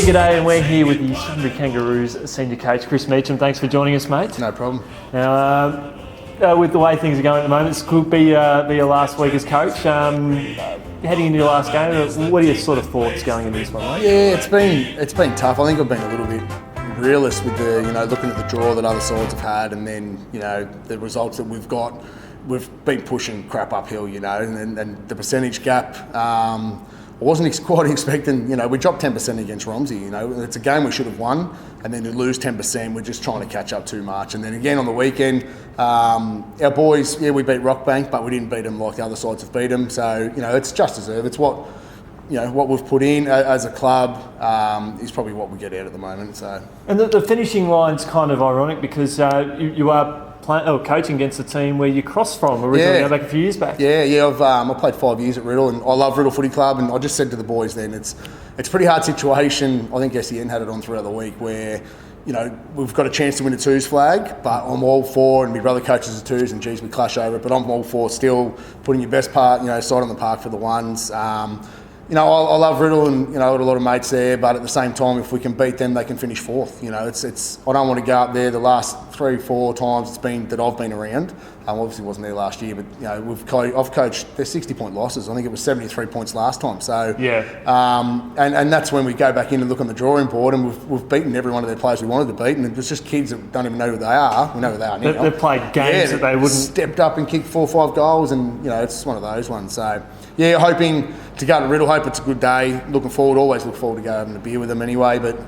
g'day, and we're here with the Sunbury Kangaroos senior coach, Chris Meacham. Thanks for joining us, mate. No problem. Now, with the way things are going at the moment, this could be your last week as coach. Heading into your last game, what are your sort of thoughts going into this one, mate? Yeah, it's been tough. I think I've been a little bit realist with the looking at the draw that other sides have had, and then the results that we've got. We've been pushing crap uphill, and the percentage gap. I wasn't quite expecting, we dropped 10% against Romsey, It's a game we should have won, and then to lose 10%, we're just trying to catch up too much. And then again on the weekend, our boys, we beat Rockbank, but we didn't beat them like the other sides have beat them. So, it's just deserved. It's what we've put in as a club is probably what we get out at the moment. So. And the finishing line's kind of ironic because you are coaching against a team where you crossed from originally, back a few years back. I played 5 years at Riddle, and I love Riddle Footy Club, and I just said to the boys then, it's a pretty hard situation. I think SEN had it on throughout the week where, we've got a chance to win a twos flag, but I'm all for, and my brother coaches the twos, and geez, we clash over it, but I'm all for still putting your best part, side on the park for the ones. I love Riddle, and I've got a lot of mates there. But at the same time, if we can beat them, they can finish fourth. It's. I don't want to go up there. The last 3-4 times it's been that I've been around. Obviously wasn't there last year, but I've coached. They're 60-point losses. I think it was 73 points last time. So and that's when we go back in and look on the drawing board, and we've beaten every one of their players we wanted to beat, and it's just kids that don't even know who they are. We know who they are now. They've played games that they wouldn't stepped up and kicked 4 or 5 goals, and it's one of those ones. So hoping to go to Riddle. Hope it's a good day. Always look forward to go having a beer with them anyway. But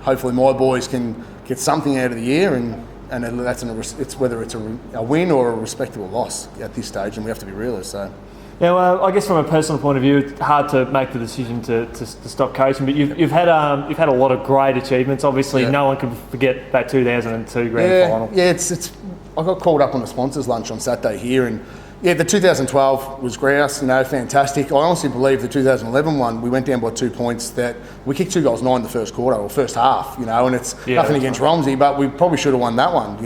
hopefully my boys can get something out of the year, and it's whether it's a win or a respectable loss at this stage, and we have to be realists. So. Now, I guess from a personal point of view, it's hard to make the decision to stop coaching. But you've had a lot of great achievements. Obviously, no one can forget that 2002 grand final. Yeah, it's. I got called up on the sponsors lunch on Saturday here, and. Yeah, the 2012 was grouse, fantastic. I honestly believe the 2011 one, we went down by 2 points. That we kicked 2 goals 9 the first quarter or first half, and it's nothing against Romsey, but we probably should have won that one,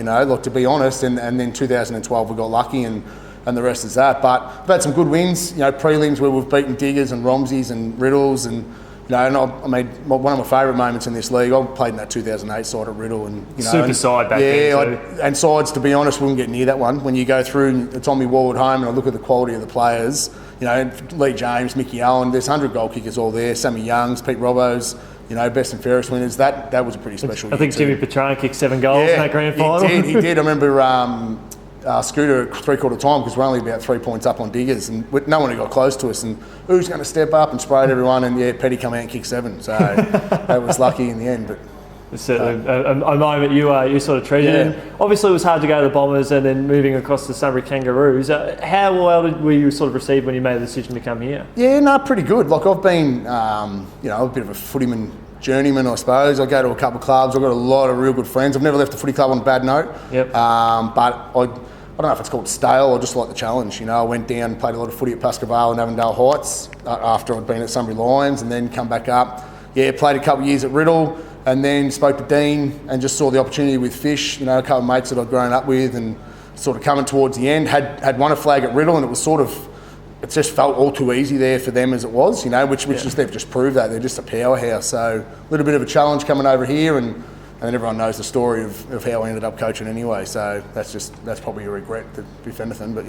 to be honest. And then 2012 we got lucky, and the rest is that. But we've had some good wins, prelims where we've beaten Diggers and Romseys and Riddles, and and I mean, one of my favourite moments in this league, I played in that 2008 side at Riddle, and super side back then too. And sides, to be honest, wouldn't get near that one. When you go through, and it's on my wall at home, and I look at the quality of the players, Lee James, Mickey Allen, there's 100 goal kickers all there, Sammy Youngs, Pete Robbo's, best and fairest winners. That was a pretty special year. I think Jimmy Petrone kicked 7 goals in that grand final. He did. I remember Scooter at 3/4 time, because we're only about 3 points up on Diggers, and no one who got close to us, and who's going to step up and sprayed everyone, and Petty come out and kicked 7, so that was lucky in the end. But it's certainly a moment you sort of treasured. And obviously it was hard to go to the Bombers and then moving across to Sunbury Kangaroos. How well were you sort of received when you made the decision to come here? Pretty good. Like, I've been a bit of a footyman journeyman, I suppose. I go to a couple of clubs. I've got a lot of real good friends. I've never left a footy club on a bad note. But I don't know if it's called stale or just like the challenge. I went down, played a lot of footy at Pascoe and Avondale Heights after I'd been at Sunbury Lions, and then come back up. Played a couple of years at Riddle, and then spoke to Dean and just saw the opportunity with Fish. A couple of mates that I'd grown up with, and sort of coming towards the end, had won a flag at Riddle, and it was it just felt all too easy there for them as it was, which they've just proved that they're just a powerhouse. So a little bit of a challenge coming over here, and everyone knows the story of how I ended up coaching anyway. So that's probably a regret, if anything. But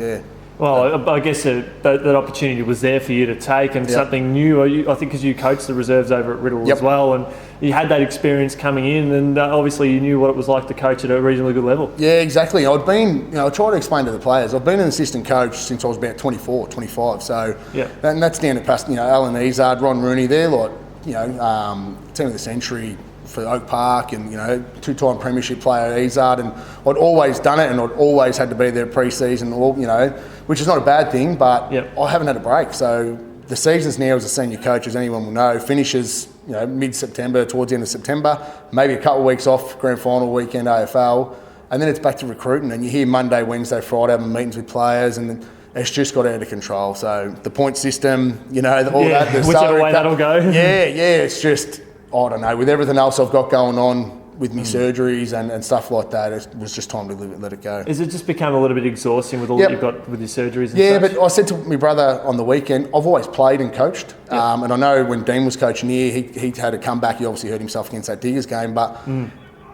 Well, I guess that opportunity was there for you to take, and something new. I think because you coached the reserves over at Riddle as well, and you had that experience coming in, and obviously you knew what it was like to coach at a reasonably good level. Yeah, exactly. I'd been, I try to explain to the players, I've been an assistant coach since I was about 24, 25. So, and that's down to past, Alan Izard, Ron Rooney. They're like, team of the century for Oak Park, and 2-time premiership player Izard, and I'd always done it, and I'd always had to be there pre-season, which is not a bad thing, but I haven't had a break. So the seasons now as a senior coach, as anyone will know, finishes mid-September, towards the end of September, maybe a couple of weeks off, grand final weekend, AFL, and then it's back to recruiting, and you hear Monday, Wednesday, Friday having meetings with players, and it's just got out of control. So the point system, all that, the whichever way that'll go. It's just, I don't know, with everything else I've got going on with me surgeries and stuff like that, it was just time to let it go. Is it just become a little bit exhausting with all that you've got with your surgeries and Yeah, such? but I said to my brother on the weekend, I've always played and coached. And I know when Dean was coaching here, he had a comeback. He obviously hurt himself against that Diggers game, but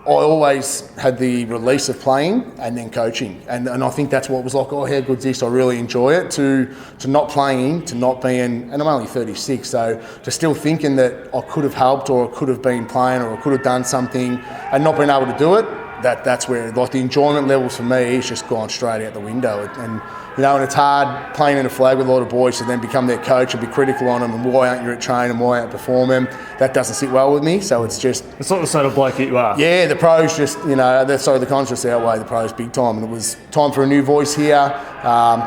I always had the release of playing and then coaching. And I think that's what was like, oh, how good's this? I really enjoy it. To not playing, to not being, and I'm only 36, so to still thinking that I could have helped or I could have been playing or I could have done something and not being able to do it, that's where, like, the enjoyment levels for me is just gone straight out the window. And you know, and it's hard playing in a flag with a lot of boys to then become their coach and be critical on them and why aren't you at training and why aren't you performing. That doesn't sit well with me, so it's just... It's not the sort of bloke that you are. Yeah, the pros just, you know, the cons just outweigh the pros big time, and it was time for a new voice here.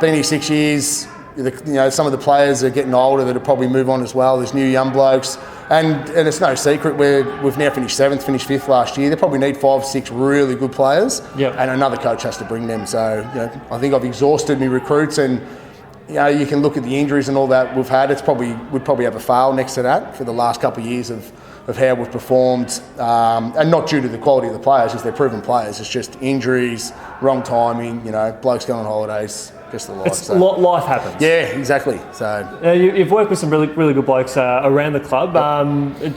Been here 6 years, you know, some of the players are getting older that'll probably move on as well. There's new young blokes. And it's no secret we've now finished 7th, finished 5th last year. They probably need 5 or 6 really good players, and another coach has to bring them. So, you know, I think I've exhausted my recruits, and you know, you can look at the injuries and all that we've had. We'd probably have a fail next to that for the last couple of years of how we've performed, and not due to the quality of the players, because they're proven players. It's just injuries, wrong timing. You know, blokes going on holidays. Just the life. Life happens. Yeah, exactly. So you've worked with some really good blokes around the club.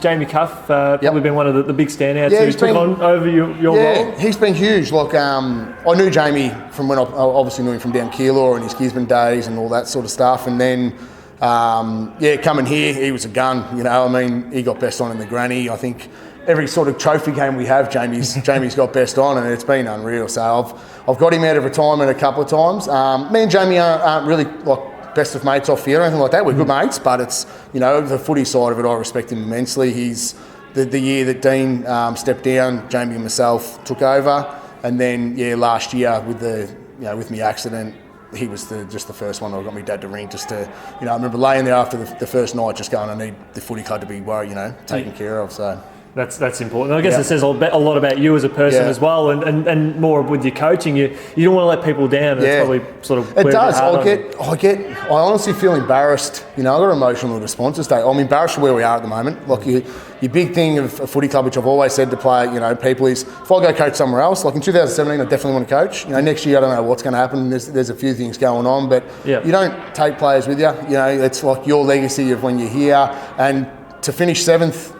Jamie Cuff probably been one of the big standouts who took on over your role. He's been huge. Like I knew Jamie from when I obviously knew him from down Keilor and his Gisborne days and all that sort of stuff. And then coming here, he was a gun. You know, I mean, he got best on in the granny. I think every sort of trophy game we have, Jamie's got best on, and it's been unreal. So I've got him out of retirement a couple of times. Me and Jamie aren't really like best of mates off field or anything like that. We're good mates, but it's, you know, the footy side of it, I respect him immensely. He's the year that Dean stepped down, Jamie and myself took over, and then last year with my accident, he was just the first one I got my dad to ring just to, you know, I remember laying there after the first night just going, I need the footy club to be worried, you know, taken care of. So. That's important. I guess it says a lot about you as a person as well, and more with your coaching. You don't want to let people down. It's probably sort of it does. I honestly feel embarrassed. You know, I've got an emotional response to state. I'm embarrassed for where we are at the moment. Like your big thing of a footy club, which I've always said to play, you know, people is if I go coach somewhere else, like in 2017, I definitely want to coach. You know, next year I don't know what's going to happen. There's a few things going on, but you don't take players with you. You know, it's like your legacy of when you're here, and to finish 7th,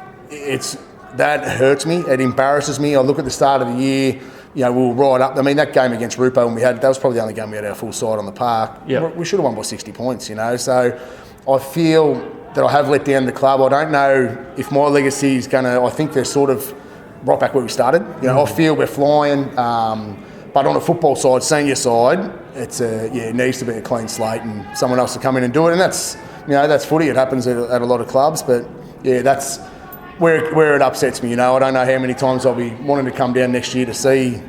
that hurts me. It embarrasses me. I look at the start of the year, you know, we were right up. I mean, that game against Rupo, that was probably the only game we had our full side on the park. We should have won by 60 points, you know. So I feel that I have let down the club. I don't know if my legacy is going to, I think they're sort of right back where we started. You know, I feel we're flying. But on a football side, senior side, it needs to be a clean slate and someone else to come in and do it. And that's, you know, that's footy. It happens at a lot of clubs. But, yeah, that's where it upsets me, you know. I don't know how many times I'll be wanting to come down next year to see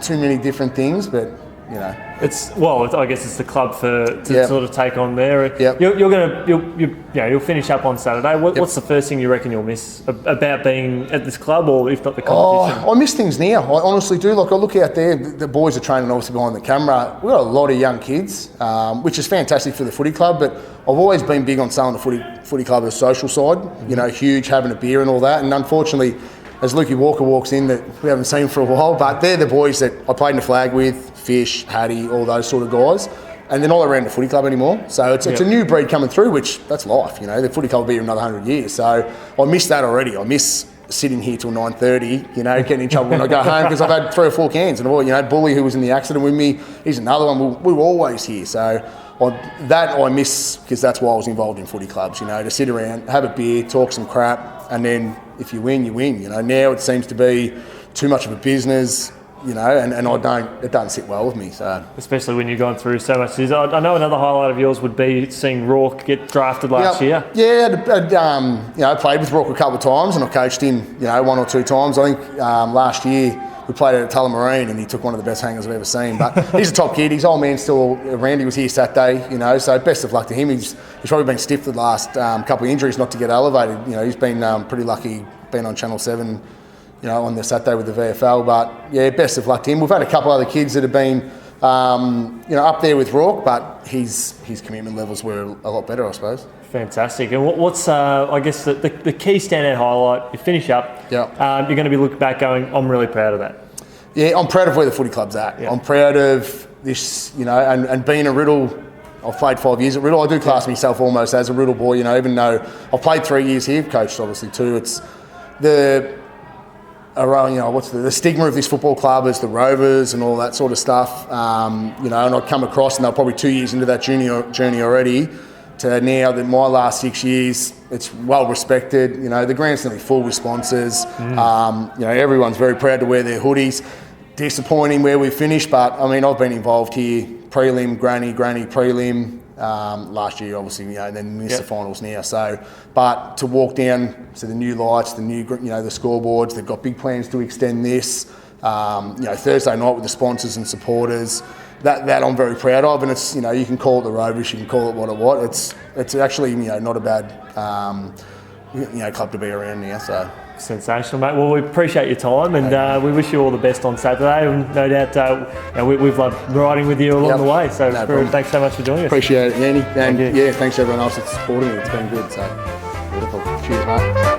too many different things, but you know, I guess it's the club to sort of take on there. You'll finish up on Saturday. What's the first thing you reckon you'll miss about being at this club, or if not the competition? I miss things now. I honestly do. Like I look out there, the boys are training obviously behind the camera. We've got a lot of young kids, which is fantastic for the footy club. But I've always been big on selling the footy club as a social side. You know, huge, having a beer and all that. And unfortunately, as Lukey Walker walks in, that we haven't seen for a while, but they're the boys that I played in the flag with, Fish, Hattie, all those sort of guys, and they're not around the footy club anymore. So it's a new breed coming through, which that's life, you know. The footy club will be here another 100 years. So I miss that already. I miss sitting here till 9:30, you know, getting in trouble when I go home because I've had 3 or 4 cans. And, you know, Bully, who was in the accident with me, he's another one. We were always here. So I miss, because that's why I was involved in footy clubs, you know, to sit around, have a beer, talk some crap, and then if you win, you win. You know, now it seems to be too much of a business, you know, and it doesn't sit well with me. So especially when you've gone through so much. I know another highlight of yours would be seeing Rourke get drafted last year. Yeah, you know, I played with Rourke a couple of times, and I coached him, you know, 1 or 2 times. I think last year we played at Tullamarine, and he took one of the best hangers I've ever seen. But he's a top kid. His old man still around. He was here Saturday, you know, so best of luck to him. He's probably been stiff the last couple of injuries not to get elevated. You know, he's been pretty lucky being on Channel 7, you know, on the Saturday with the VFL. But, yeah, best of luck to him. We've had a couple other kids that have been up there with Rourke, but his commitment levels were a lot better, I suppose. Fantastic. And what's I guess the key standout highlight? You finish up. Yeah. You're going to be looking back, going, I'm really proud of that. Yeah, I'm proud of where the footy club's at. Yeah. I'm proud of this, and being a Riddle. I've played 5 years at Riddle. I do class myself almost as a Riddle boy, even though I've played 3 years here, coached obviously too. It's the stigma of this football club is the Rovers and all that sort of stuff. And I'd come across, and they're probably 2 years into that junior journey already, to now that my last 6 years, it's well respected. The ground's nearly full with sponsors. Everyone's very proud to wear their hoodies. Disappointing where we finished, but I've been involved here, prelim, granny prelim, last year obviously, and then missed the finals now. So, but to walk down to the new lights, the new, the scoreboards, they've got big plans to extend this. Thursday night with the sponsors and supporters. That I'm very proud of, and it's, you can call it the Rovers, you can call it what. It's actually, not a bad club to be around now. So. Sensational, mate. Well, we appreciate your time, and we wish you all the best on Saturday. And no doubt, we've loved riding with you along the way. So, thanks so much for joining us. Appreciate it, Yeendy. And thanks to everyone else that's supporting me. It's been good. So, beautiful. Cheers, mate.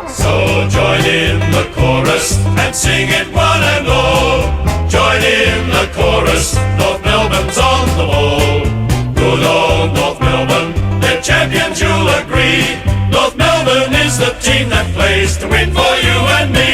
So join in the chorus and sing it one and all. Join in the chorus. North Melbourne's on the ball. Good old North Melbourne, they're champions, you'll agree. North Melbourne is the team that plays to win for you and me.